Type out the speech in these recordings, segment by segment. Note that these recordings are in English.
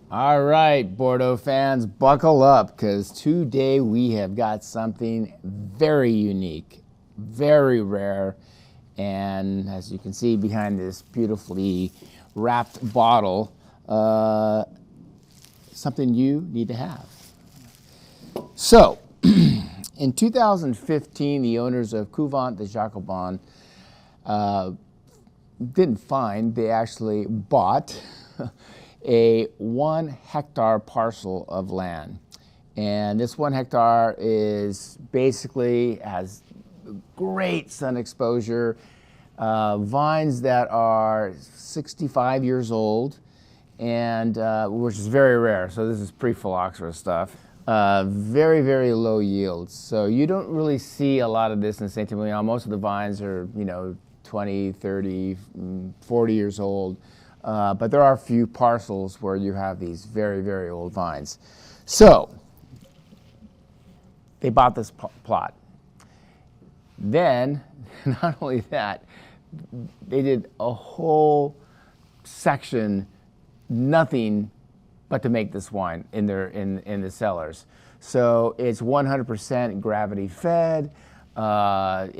All right, Bordeaux fans, buckle up because today we have got something very unique, very rare, and as you can see behind this beautifully wrapped bottle, something you need to have. So, in 2015, the owners of Couvent de Jacobins didn't find, they actually bought a 1 hectare parcel of land. And this 1 hectare is basically has great sun exposure, vines that are 65 years old, and which is very rare. So this is pre-phylloxera stuff. Very, very low yields. So you don't really see a lot of this in Saint-Emilion. Most of the vines are, 20, 30, 40 years old. But there are a few parcels where you have these very, very old vines. So they bought this plot. Then, not only that, they did a whole section, nothing but to make this wine in the cellars. So it's 100% gravity fed. Well,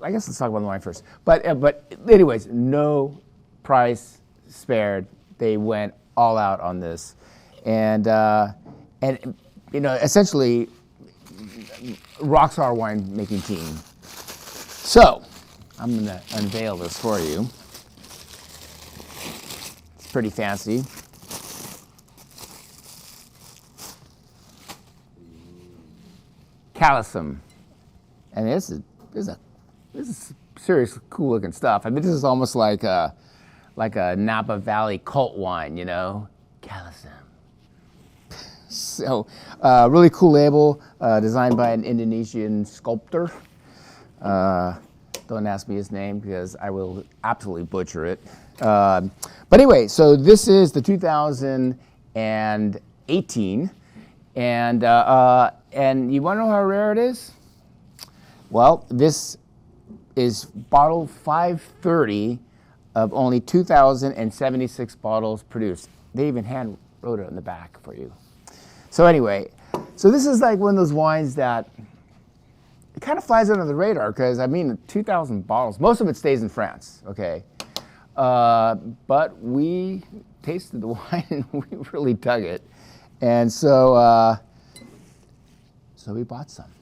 I guess let's talk about the wine first. But anyways, no price spared. They went all out on this, and essentially, rockstar winemaking team. So I'm gonna unveil this for you. It's pretty fancy. Calicem, and this is serious cool looking stuff. I mean, this is almost like a Napa Valley cult wine, Calicem. So, really cool label, designed by an Indonesian sculptor. Don't ask me his name because I will absolutely butcher it. But anyway, so this is the 2018, and you want to know how rare it is? Well, this is bottle 530 of only 2,076 bottles produced. They even hand wrote it on the back for you. So anyway, so this is like one of those wines that it kind of flies under the radar because 2,000 bottles. Most of it stays in France, okay? But we tasted the wine and we really dug it, and so we bought some.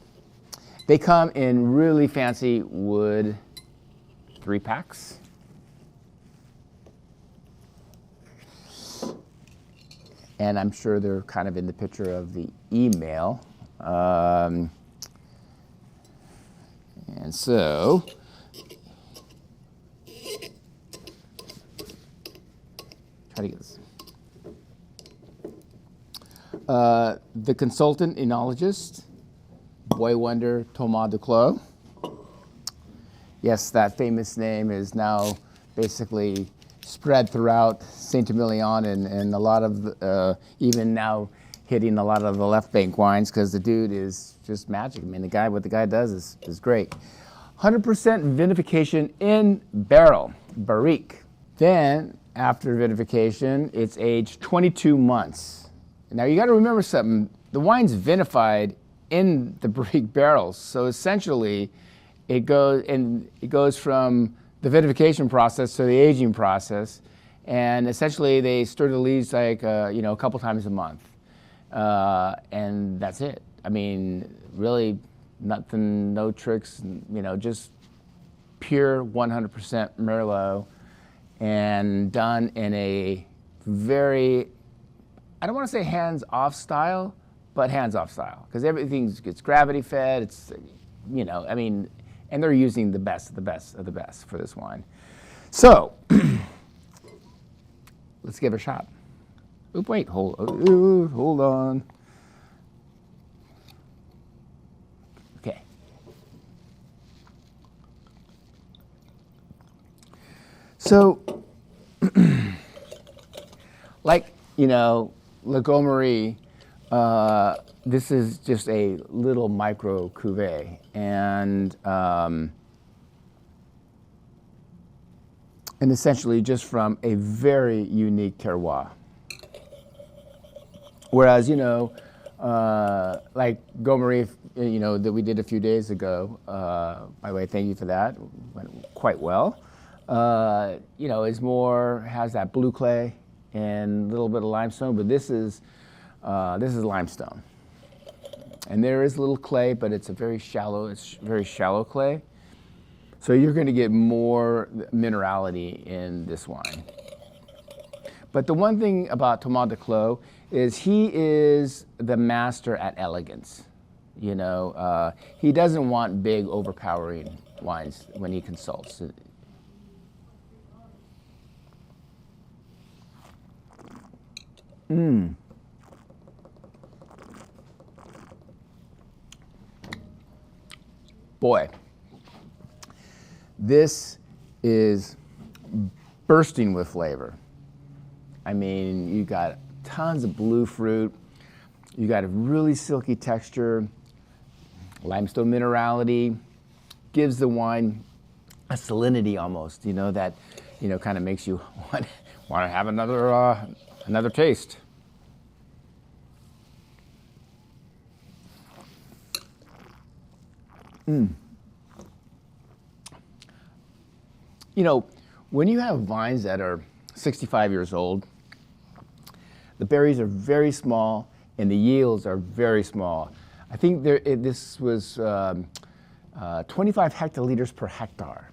They come in really fancy wood 3-packs. And I'm sure they're kind of in the picture of the email. And so, try to get this. The consultant enologist, boy wonder Thomas Duclos. Yes, that famous name is now basically spread throughout Saint-Emilion and a lot of, even now hitting a lot of the left bank wines because the dude is just magic. I mean, what the guy does is great. 100% vinification in barrel, barrique. Then, after vinification, it's aged 22 months. Now you gotta remember something, the wine's vinified in the barrique barrels. So essentially, it goes from the vinification process to the aging process, and essentially they stir the leaves like a couple times a month, and that's it. I mean, really, nothing, no tricks. Just pure 100% Merlot, and done in a very, I don't want to say hands-off style, but hands-off style because everything gets gravity fed. It's, and they're using the best of the best of the best for this wine. So, let's give it a shot. Oop, wait, hold on. Okay. So, like, Le Gomery, this is just a little micro-cuvée, and essentially just from a very unique terroir. Whereas, like Gomery, that we did a few days ago, by the way, thank you for that, went quite well. Is more, has that blue clay and a little bit of limestone, but this is limestone. And there is a little clay, but it's very shallow clay. So you're going to get more minerality in this wine. But the one thing about Thomas Duclos is he is the master at elegance. He doesn't want big, overpowering wines when he consults. Boy, this is bursting with flavor. I mean, you got tons of blue fruit. You got a really silky texture. Limestone minerality gives the wine a salinity almost. That kind of makes you want to have another taste. When you have vines that are 65 years old, the berries are very small and the yields are very small. I think this was 25 hectoliters per hectare.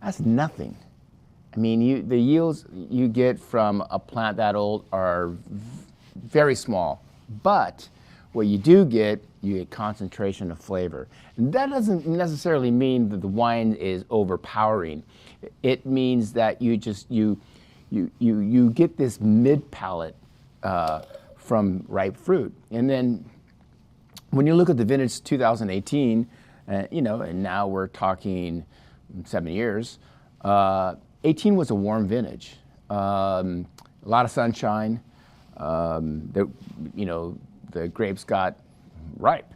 That's nothing. I mean, the yields you get from a plant that old are very small, but what you get concentration of flavor. And that doesn't necessarily mean that the wine is overpowering. It means that you get this mid palate from ripe fruit. And then when you look at the vintage 2018, and now we're talking 7 years, 18 was a warm vintage. A lot of sunshine. The grapes got ripe.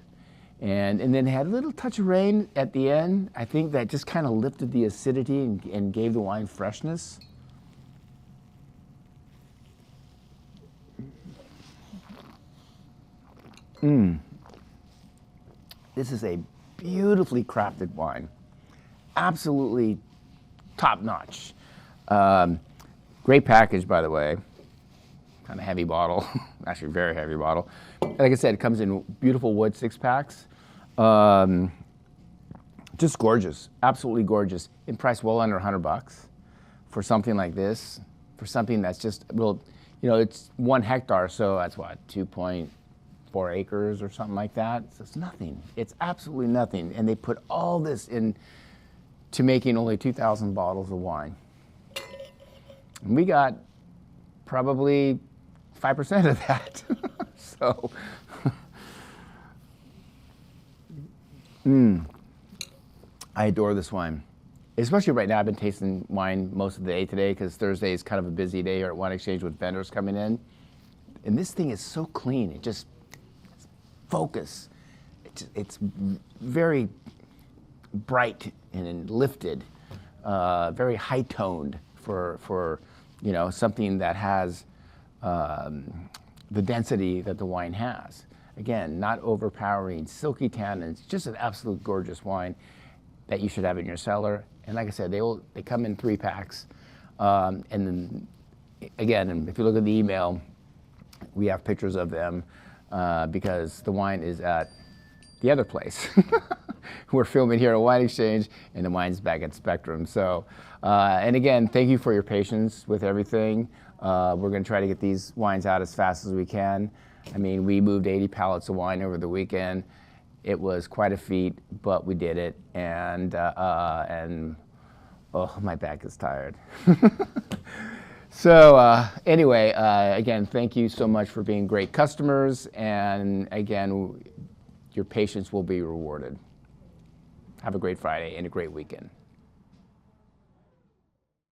And then had a little touch of rain at the end. I think that just kind of lifted the acidity and gave the wine freshness. This is a beautifully crafted wine. Absolutely top notch. Great package, by the way. Kind of heavy bottle, actually very heavy bottle. Like I said, it comes in beautiful wood 6-packs. Just gorgeous, absolutely gorgeous. In price well under $100 for something like this, for something that's just, it's 1 hectare, so that's what, 2.4 acres or something like that. So it's nothing, it's absolutely nothing. And they put all this in to making only 2,000 bottles of wine. And we got probably 5% of that. So, I adore this wine. Especially right now, I've been tasting wine most of the day today because Thursday is kind of a busy day here at Wine Exchange with vendors coming in. And this thing is so clean. It just, focus. It's very bright and lifted, very high-toned for something that has the density that the wine has. Again, not overpowering, silky tannins, just an absolute gorgeous wine that you should have in your cellar. And like I said, they come in 3-packs. And then, again, if you look at the email, we have pictures of them because the wine is at the other place. We're filming here at Wine Exchange, and the wine's back at Spectrum. So, and again, thank you for your patience with everything. We're going to try to get these wines out as fast as we can. I mean, we moved 80 pallets of wine over the weekend. It was quite a feat, but we did it. And oh, my back is tired. So anyway, again, thank you so much for being great customers. And again, your patience will be rewarded. Have a great Friday and a great weekend.